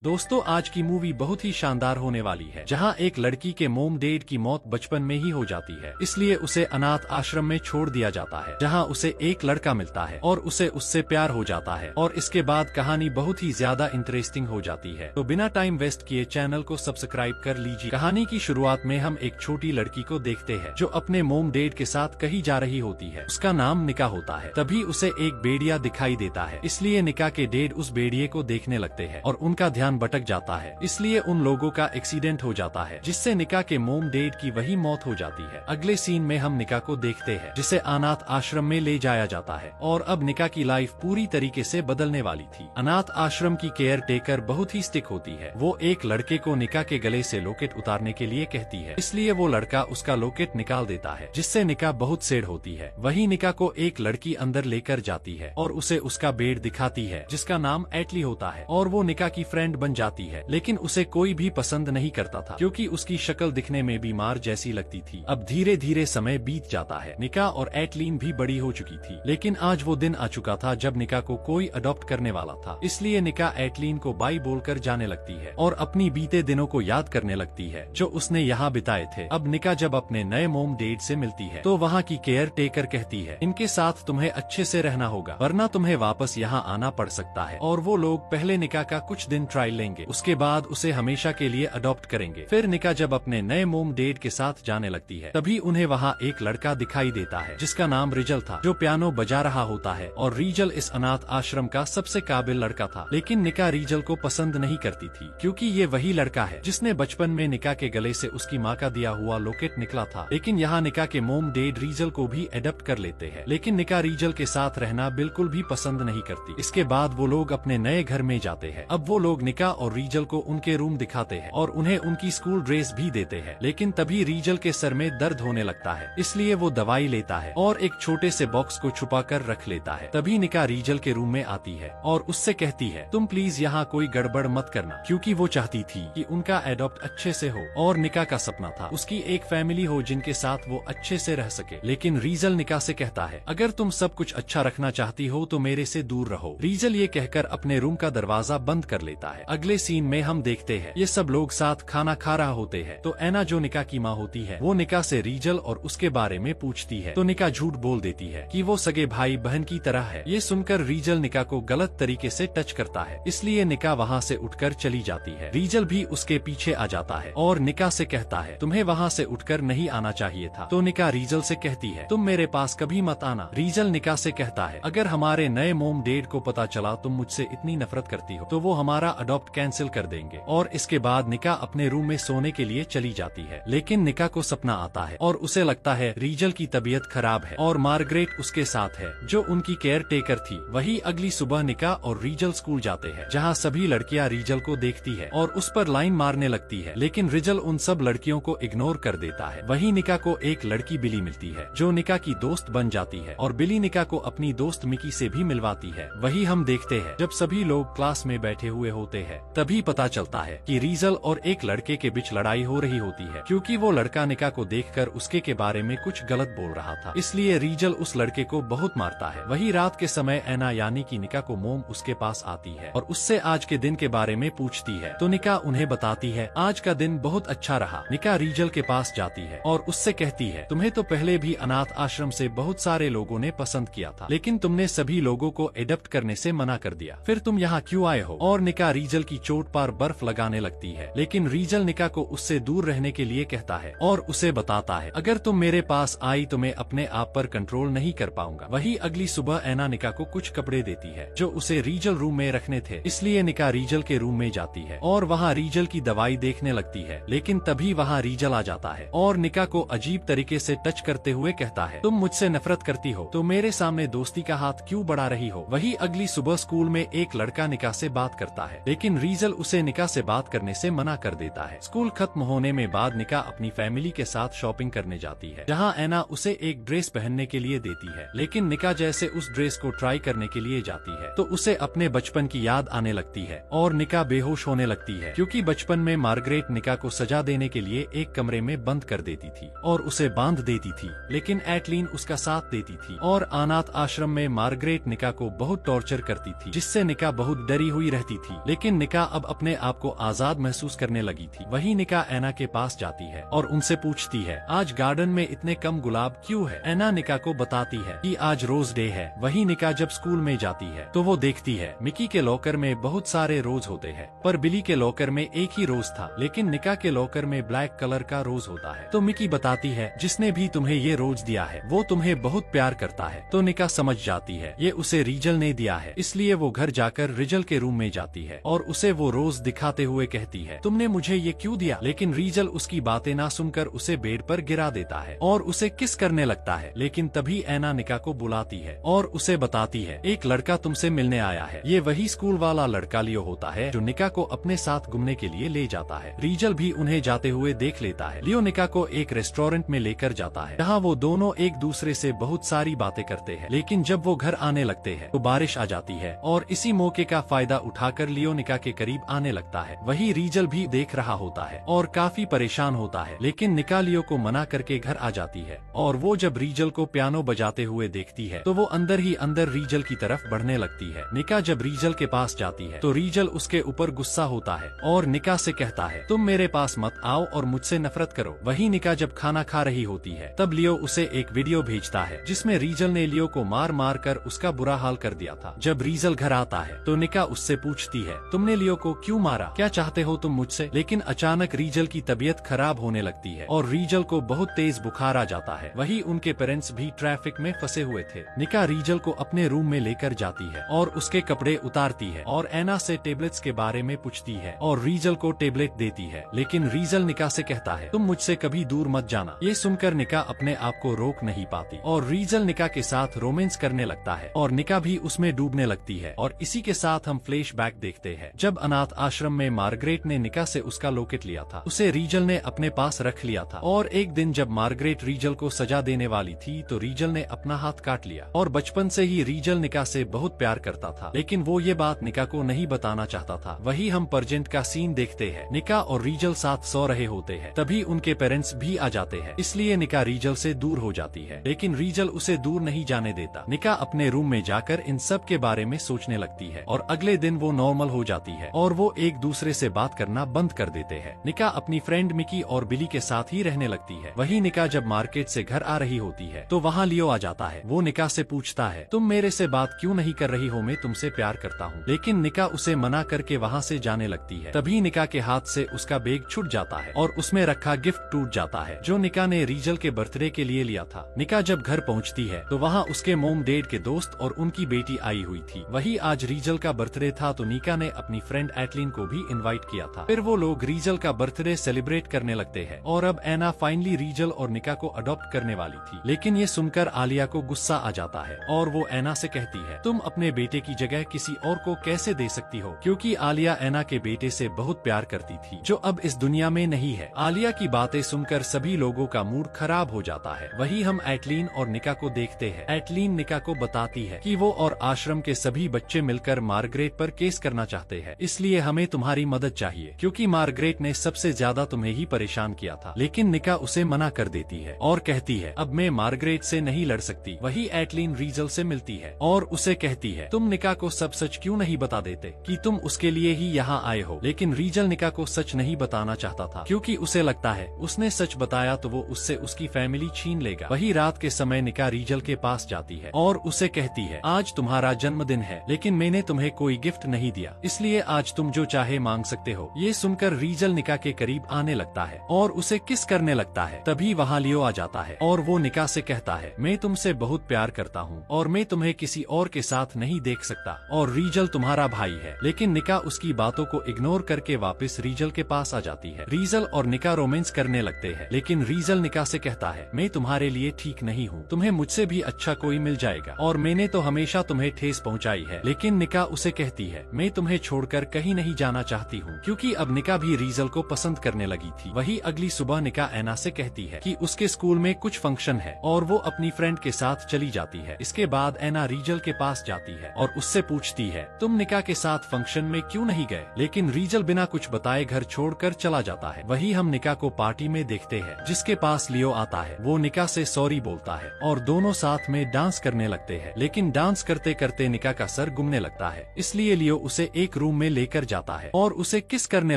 दोस्तों, आज की मूवी बहुत ही शानदार होने वाली है, जहां एक लड़की के मोम डैड की मौत बचपन में ही हो जाती है, इसलिए उसे अनाथ आश्रम में छोड़ दिया जाता है, जहां उसे एक लड़का मिलता है और उसे उससे प्यार हो जाता है। और इसके बाद कहानी बहुत ही ज्यादा इंटरेस्टिंग हो जाती है। तो बिना टाइम वेस्ट किए चैनल को सब्सक्राइब कर लीजिए। कहानी की शुरुआत में हम एक छोटी लड़की को देखते हैं जो अपने मोम डैड के साथ कहीं जा रही होती है। उसका नाम निका होता है। तभी उसे एक भेड़िया दिखाई देता है, इसलिए निका के डैड उस भेड़िए को देखने लगते हैं और उनका ध्यान भटक जाता है, इसलिए उन लोगों का एक्सीडेंट हो जाता है, जिससे निका के मोम डैड की वही मौत हो जाती है। अगले सीन में हम निका को देखते हैं जिसे अनाथ आश्रम में ले जाया जाता है और अब निका की लाइफ पूरी तरीके से बदलने वाली थी। अनाथ आश्रम की केयर टेकर बहुत ही स्टिक होती है। वो एक लड़के को निका के गले से लॉकेट उतारने के लिए कहती है, इसलिए वो लड़का उसका लॉकेट निकाल देता है, जिससे निका बहुत सैड होती है। वही निका को एक लड़की अंदर लेकर जाती है और उसे उसका बेड दिखाती है जिसका नाम एटली होता है, और वो निका की फ्रेंड बन जाती है। लेकिन उसे कोई भी पसंद नहीं करता था क्योंकि उसकी शक्ल दिखने में बीमार जैसी लगती थी। अब धीरे धीरे समय बीत जाता है। निका और एटलीन भी बड़ी हो चुकी थी, लेकिन आज वो दिन आ चुका था जब निका को कोई अडॉप्ट करने वाला था। इसलिए निका एटलीन को बाय बोलकर जाने लगती है और अपनी बीते दिनों को याद करने लगती है जो उसने यहाँ बिताए थे। अब निका जब अपने नए मोम डैड से मिलती है तो वहाँ की केयर टेकर कहती है, इनके साथ तुम्हें अच्छे से रहना होगा वरना तुम्हें वापस यहाँ आना पड़ सकता है। और वो लोग पहले निका का कुछ दिन ट्रायल लेंगे, उसके बाद उसे हमेशा के लिए अडॉप्ट करेंगे। फिर निका जब अपने नए मोम डैड के साथ जाने लगती है तभी उन्हें वहाँ एक लड़का दिखाई देता है जिसका नाम रिजल था, जो पियानो बजा रहा होता है। और रिजल इस अनाथ आश्रम का सबसे काबिल लड़का था, लेकिन निका रिजल को पसंद नहीं करती थी क्योंकि ये वही लड़का है जिसने बचपन में निका के गले से उसकी माँ का दिया हुआ लॉकेट निकला था। लेकिन यहाँ निका के मोम डैड रिजल को भी एडॉप्ट कर लेते हैं, लेकिन निका रिजल के साथ रहना बिल्कुल भी पसंद नहीं करती। इसके बाद वो लोग अपने नए घर में जाते हैं। अब वो लोग निका और रिजल को उनके रूम दिखाते हैं और उन्हें उनकी स्कूल ड्रेस भी देते हैं। लेकिन तभी रिजल के सर में दर्द होने लगता है, इसलिए वो दवाई लेता है और एक छोटे से बॉक्स को छुपा कर रख लेता है। तभी निका रिजल के रूम में आती है और उससे कहती है, तुम प्लीज यहाँ कोई गड़बड़ मत करना, क्योंकि वो चाहती थी कि उनका एडॉप्ट अच्छे से हो और निका का सपना था उसकी एक फैमिली हो जिनके साथ वो अच्छे से रह सके। लेकिन रिजल निका से कहता है, अगर तुम सब कुछ अच्छा रखना चाहती हो तो मेरे से दूर रहो। रिजल ये कहकर अपने रूम का दरवाजा बंद कर लेता है। अगले सीन में हम देखते हैं ये सब लोग साथ खाना खा रहा होते हैं। तो ऐना जो निका की माँ होती है वो निका से रिजल और उसके बारे में पूछती है, तो निका झूठ बोल देती है कि वो सगे भाई बहन की तरह है। ये सुनकर रिजल निका को गलत तरीके से टच करता है, इसलिए निका वहाँ से उठकर चली जाती है। रिजल भी उसके पीछे आ जाता है और निका से कहता है, तुम्हें वहाँ से उठकर नहीं आना चाहिए था। तो निका रिजल से कहती है, तुम मेरे पास कभी मत आना। रिजल निका से कहता है, अगर हमारे नए मोम डैड को पता चला तुम मुझसे इतनी नफरत करती हो तो वो हमारा अडॉप्ट कैंसिल कर देंगे। और इसके बाद निका अपने रूम में सोने के लिए चली जाती है। लेकिन निका को सपना आता है और उसे लगता है रिजल की तबीयत खराब है और मार्गरेट उसके साथ है जो उनकी केयर टेकर थी। वही अगली सुबह निका और रिजल स्कूल जाते हैं, जहाँ सभी लड़कियाँ रिजल को देखती है और उस पर लाइन मारने लगती है, लेकिन रिजल उन सब लड़कियों को इग्नोर कर देता है। वही निका को एक लड़की बिली मिलती है जो निका की दोस्त बन जाती है और बिली निका को अपनी दोस्त मिकी से भी मिलवाती है। वही हम देखते हैं जब सभी लोग क्लास में बैठे हुए होते हैं तभी पता चलता है कि रिजल और एक लड़के के बीच लड़ाई हो रही होती है, क्योंकि वो लड़का निका को देखकर उसके के बारे में कुछ गलत बोल रहा था, इसलिए रिजल उस लड़के को बहुत मारता है। वही रात के समय ऐना यानी कि निका को मोम उसके पास आती है और उससे आज के दिन के बारे में पूछती है, तो निका उन्हें बताती है आज का दिन बहुत अच्छा रहा। निका रिजल के पास जाती है और उससे कहती है, तुम्हें तो पहले भी अनाथ आश्रम से बहुत सारे लोगों ने पसंद किया था, लेकिन तुमने सभी लोगों को एडॉप्ट करने से मना कर दिया, फिर तुम यहाँ क्यों आए हो? और निका रिजल की चोट पर बर्फ लगाने लगती है, लेकिन रिजल निका को उससे दूर रहने के लिए कहता है और उसे बताता है, अगर तुम मेरे पास आई तो मैं अपने आप पर कंट्रोल नहीं कर पाऊंगा। वही अगली सुबह ऐना निका को कुछ कपड़े देती है जो उसे रिजल रूम में रखने थे, इसलिए निका रिजल के रूम में जाती है और वहाँ रिजल की दवाई देखने लगती है। लेकिन तभी वहाँ रिजल आ जाता है और निका को अजीब तरीके से टच करते हुए कहता है, तुम मुझसे नफरत करती हो तो मेरे सामने दोस्ती का हाथ क्यों बढ़ा रही हो? वही अगली सुबह स्कूल में एक लड़का निका से बात करता है, लेकिन रिजल उसे निका से बात करने से मना कर देता है। स्कूल खत्म होने में बाद निका अपनी फैमिली के साथ शॉपिंग करने जाती है, जहाँ ऐना उसे एक ड्रेस पहनने के लिए देती है। लेकिन निका जैसे उस ड्रेस को ट्राई करने के लिए जाती है तो उसे अपने बचपन की याद आने लगती है और निका बेहोश होने लगती है, क्योंकि बचपन में मार्गरेट निका को सजा देने के लिए एक कमरे में बंद कर देती थी और उसे बांध देती थी, लेकिन एटलीन उसका साथ देती थी। और अनाथ आश्रम में मार्गरेट निका को बहुत टॉर्चर करती थी, जिससे निका बहुत डरी हुई रहती थी। लेकिन लेकिन निका अब अपने आप को आजाद महसूस करने लगी थी। वही निका ऐना के पास जाती है और उनसे पूछती है, आज गार्डन में इतने कम गुलाब क्यों है? ऐना निका को बताती है कि आज रोज डे है। वही निका जब स्कूल में जाती है तो वो देखती है मिकी के लॉकर में बहुत सारे रोज होते हैं, पर बिली के लॉकर में एक ही रोज था, लेकिन निका के लॉकर में ब्लैक कलर का रोज होता है। तो मिकी बताती है, जिसने भी तुम्हें ये रोज दिया है वो तुम्हें बहुत प्यार करता है। तो निका समझ जाती है ये उसे रीजल ने दिया है, इसलिए वो घर जाकर रीजल के रूम में जाती है और उसे वो रोज दिखाते हुए कहती है, तुमने मुझे ये क्यों दिया? लेकिन रीजल उसकी बातें ना सुनकर उसे बेड पर गिरा देता है और उसे किस करने लगता है। लेकिन तभी ऐना निका को बुलाती है और उसे बताती है, एक लड़का तुमसे मिलने आया है। ये वही स्कूल वाला लड़का लियो होता है जो निका को अपने साथ घूमने के लिए ले जाता है। रीजल भी उन्हें जाते हुए देख लेता है। लियो निका को एक रेस्टोरेंट में लेकर जाता है जहाँ वो दोनों एक दूसरे से बहुत सारी बातें करते हैं। लेकिन जब वो घर आने लगते हैं तो बारिश आ जाती है और इसी मौके का फायदा उठाकर लियो निका के करीब आने लगता है। वही रीजल भी देख रहा होता है और काफी परेशान होता है, लेकिन निका लियो को मना करके घर आ जाती है। और वो जब रीजल को पियानो बजाते हुए देखती है तो वो अंदर ही अंदर रीजल की तरफ बढ़ने लगती है। निका जब रीजल के पास जाती है तो रीजल उसके ऊपर गुस्सा होता है और निका से कहता है, तुम मेरे पास मत आओ और मुझसे नफरत करो। वही निका जब खाना खा रही होती है तब लियो उसे एक वीडियो भेजता है जिसमें रीजल ने लियो को मार मार कर उसका बुरा हाल कर दिया था। जब रीजल घर आता है तो निका उससे पूछती है, तुमने लियो को क्यों मारा? क्या चाहते हो तुम मुझसे? लेकिन अचानक रीजल की तबीयत खराब होने लगती है और रीजल को बहुत तेज बुखार आ जाता है। वही उनके पेरेंट्स भी ट्रैफिक में फंसे हुए थे। निका रीजल को अपने रूम में लेकर जाती है और उसके कपड़े उतारती है और ऐना से टेबलेट्स के बारे में पूछती है और रीजल को टेबलेट देती है। लेकिन रीजल निका से कहता है, तुम मुझसे कभी दूर मत जाना। ये सुनकर निका अपने आप को रोक नहीं पाती और रीजल निका के साथ रोमांस करने लगता है और निका भी उसमें डूबने लगती है। और इसी के साथ हम फ्लैशबैक देखते हैं जब अनाथ आश्रम में मार्गरेट ने निका से उसका लॉकेट लिया था, उसे रीजल ने अपने पास रख लिया था। और एक दिन जब मार्गरेट रीजल को सजा देने वाली थी तो रीजल ने अपना हाथ काट लिया। और बचपन से ही रीजल निका से बहुत प्यार करता था, लेकिन वो ये बात निका को नहीं बताना चाहता था। वही हम प्रेजेंट का सीन देखते हैं। निका और रीजल साथ सो रहे होते हैं, तभी उनके पेरेंट्स भी आ जाते हैं, इसलिए निका रीजल से दूर हो जाती है। लेकिन रीजल उसे दूर नहीं जाने देता। निका अपने रूम में जाकर इन सब के बारे में सोचने लगती है और अगले दिन वो नॉर्मल हो जाती है और वो एक दूसरे से बात करना बंद कर देते हैं। निका अपनी फ्रेंड मिकी और बिली के साथ ही रहने लगती है। वही निका जब मार्केट से घर आ रही होती है तो वहाँ लियो आ जाता है। वो निका से पूछता है, तुम मेरे से बात क्यों नहीं कर रही हो? मैं तुमसे प्यार करता हूँ। लेकिन निका उसे मना करके वहाँ से जाने लगती है। तभी निका के हाथ से उसका बैग छूट जाता है और उसमें रखा गिफ्ट टूट जाता है जो निका ने रीजल के बर्थडे के लिए लिया था। निका जब घर पहुँचती है तो वहाँ उसके मोम डैड के दोस्त और उनकी बेटी आई हुई थी। वही आज रीजल का बर्थडे था तो निका ने अपनी फ्रेंड एटलिन को भी इनवाइट किया था। फिर वो लोग रीजल का बर्थडे सेलिब्रेट करने लगते हैं और अब ऐना फाइनली रीजल और निका को अडॉप्ट करने वाली थी। लेकिन ये सुनकर आलिया को गुस्सा आ जाता है और वो ऐना से कहती है, तुम अपने बेटे की जगह किसी और को कैसे दे सकती हो? क्योंकि आलिया ऐना के बेटे से बहुत प्यार करती थी जो अब इस दुनिया में नहीं है। आलिया की बातें सुनकर सभी लोगों का मूड खराब हो जाता है। वही हम एटलीन और निका को देखते हैं। एटलीन निका को बताती है कि वो और आश्रम के सभी बच्चे मिलकर मार्गरेट पर केस करना चाहते हैं, इसलिए हमें तुम्हारी मदद चाहिए क्योंकि मार्गरेट ने सबसे ज्यादा तुम्हें ही परेशान किया था। लेकिन निका उसे मना कर देती है और कहती है, अब मैं मार्गरेट से नहीं लड़ सकती। वही एटलीन रीजल से मिलती है और उसे कहती है, तुम निका को सब सच क्यों नहीं बता देते कि तुम उसके लिए ही यहाँ आए हो? लेकिन रीजल निका को सच नहीं बताना चाहता था क्योंकि उसे लगता है उसने सच बताया तो वो उससे उसकी फैमिली छीन लेगा। वही रात के समय निका रीजल के पास जाती है और उसे कहती है, आज तुम्हारा जन्मदिन है लेकिन मैंने तुम्हें कोई गिफ्ट नहीं दिया, इसलिए आज तुम जो चाहे मांग सकते हो। ये सुनकर रीजल निका के करीब आने लगता है और उसे किस करने लगता है। तभी वहाँ लियो आ जाता है और वो निका से कहता है, मैं तुमसे बहुत प्यार करता हूँ और मैं तुम्हें किसी और के साथ नहीं देख सकता और रीजल तुम्हारा भाई है। लेकिन निका उसकी बातों को इग्नोर करके वापस रीजल के पास आ जाती है। रीजल और निका रोमांस करने लगते हैं, लेकिन रीजल निका से कहता है, मैं तुम्हारे लिए ठीक नहीं हूँ, तुम्हें मुझसे भी अच्छा कोई मिल जाएगा और मैंने तो हमेशा तुम्हें ठेस पहुँचाई है। लेकिन निका उसे कहती है, मैं तुम्हें छोड़कर कहीं नहीं जाना चाहती हूँ, क्योंकि अब निका भी रीजल को पसंद करने लगी थी। वही अगली सुबह निका ऐना से कहती है कि उसके स्कूल में कुछ फंक्शन है और वो अपनी फ्रेंड के साथ चली जाती है। इसके बाद ऐना रीजल के पास जाती है और उससे पूछती है, तुम निका के साथ फंक्शन में क्यों नहीं गए? लेकिन रीजल बिना कुछ बताए घर छोड़कर चला जाता है। वही हम निका को पार्टी में देखते हैं जिसके पास लियो आता है। वो निका से सॉरी बोलता है और दोनों साथ में डांस करने लगते हैं। लेकिन डांस करते करते निका का सर घूमने लगता है, इसलिए लियो उसे एक रूम में लेकर जाता है और उसे किस करने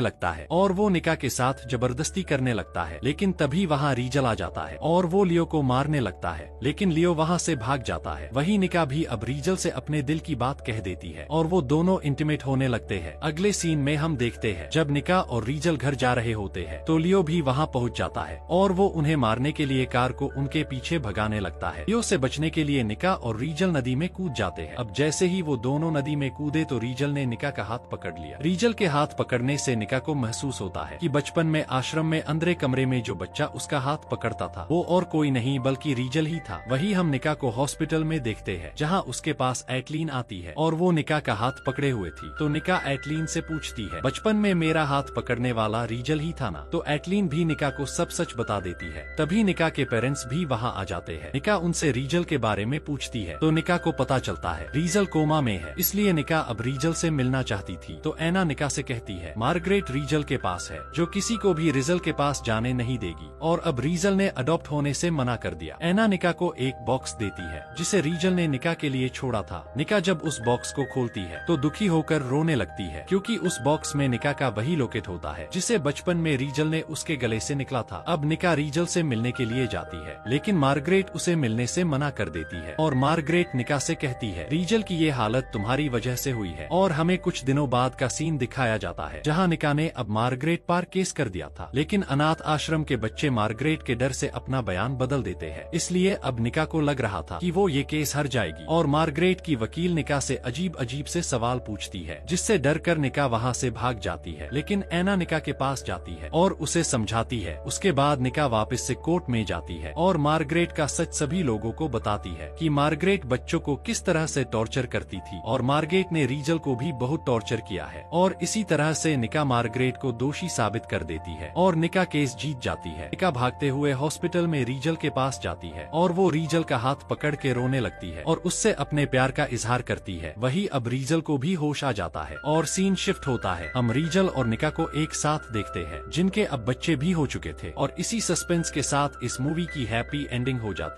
लगता है और वो निका के साथ जबरदस्ती करने लगता है। लेकिन तभी वहाँ रीजल आ जाता है और वो लियो को मारने लगता है, लेकिन लियो वहाँ से भाग जाता है। वही निका भी अब रीजल से अपने दिल की बात कह देती है और वो दोनों इंटीमेट होने लगते हैं। अगले सीन में हम देखते हैं जब निका और रीजल घर जा रहे होते हैं तो लियो भी वहाँ पहुँच जाता है और वो उन्हें मारने के लिए कार को उनके पीछे भगाने लगता है। लियो से बचने के लिए निका और रीजल नदी में कूद जाते हैं। अब जैसे ही वो दोनों नदी में कूदे तो रीजल ने निका का हाथ पकड़ लिया। रीजल के हाथ पकड़ने से निका को महसूस होता है कि बचपन में आश्रम में अंधेरे कमरे में जो बच्चा उसका हाथ पकड़ता था वो और कोई नहीं बल्कि रीजल ही था। वही हम निका को हॉस्पिटल में देखते हैं जहाँ उसके पास एटलीन आती है और वो निका का हाथ पकड़े हुए थी। तो निका एटलीन से पूछती है, बचपन में मेरा हाथ पकड़ने वाला रीजल ही था ना? तो एटलीन भी निका को सब सच बता देती है। तभी निका के पेरेंट्स भी वहाँ आ जाते हैं। निका उनसे रीजल के बारे में पूछती है तो निका को पता चलता है रीजल कोमा में है, इसलिए निका अब रीजल से मिलना चाहती थी। तो एना निका से कहती है मार्गरेट रीजल के पास है जो किसी को भी रीजल के पास जाने नहीं देगी और अब रीजल ने अडॉप्ट होने से मना कर दिया। एना निका को एक बॉक्स देती है जिसे रीजल ने निका के लिए छोड़ा था। निका जब उस बॉक्स को खोलती है तो दुखी होकर रोने लगती है क्योंकि उस बॉक्स में निका का वही लॉकेट होता है जिसे बचपन में रीजल ने उसके गले से निकला था। अब निका रीजल से मिलने के लिए जाती है लेकिन मार्गरेट उसे मिलने से मना कर देती है और मार्गरेट निका से कहती है रीजल की ये हालत तुम्हारी वजह से हुई है। और हमें कुछ दिनों बाद का सीन दिखाया जाता है जहाँ निका ने अब मार्गरेट पर केस कर दिया था, लेकिन अनाथ आश्रम के बच्चे मार्गरेट के डर से अपना बयान बदल देते हैं। इसलिए अब निका को लग रहा था कि वो ये केस हार जाएगी और मार्गरेट की वकील निका से अजीब अजीब से सवाल पूछती है जिससे डर कर निका वहाँ से भाग जाती है। लेकिन एना निका के पास जाती है और उसे समझाती है। उसके बाद निका वापस से कोर्ट में जाती है और मार्गरेट का सच सभी लोगों को बताती है कि मार्गरेट बच्चों को किस तरह से टॉर्चर करती थी और मार्गरेट ने रीजल को भी बहुत टॉर्चर किया है। और इसी तरह से निका मार्गरेट को दोषी साबित कर देती है और निका केस जीत जाती है। निका भागते हुए हॉस्पिटल में रीजल के पास जाती है और वो रीजल का हाथ पकड़ के रोने लगती है और उससे अपने प्यार का इजहार करती है। वही अब रीजल को भी होश आ जाता है और सीन शिफ्ट होता है। हम रीजल और निका को एक साथ देखते हैं जिनके अब बच्चे भी हो चुके थे और इसी सस्पेंस के साथ इस मूवी की हैप्पी एंडिंग हो जाती है।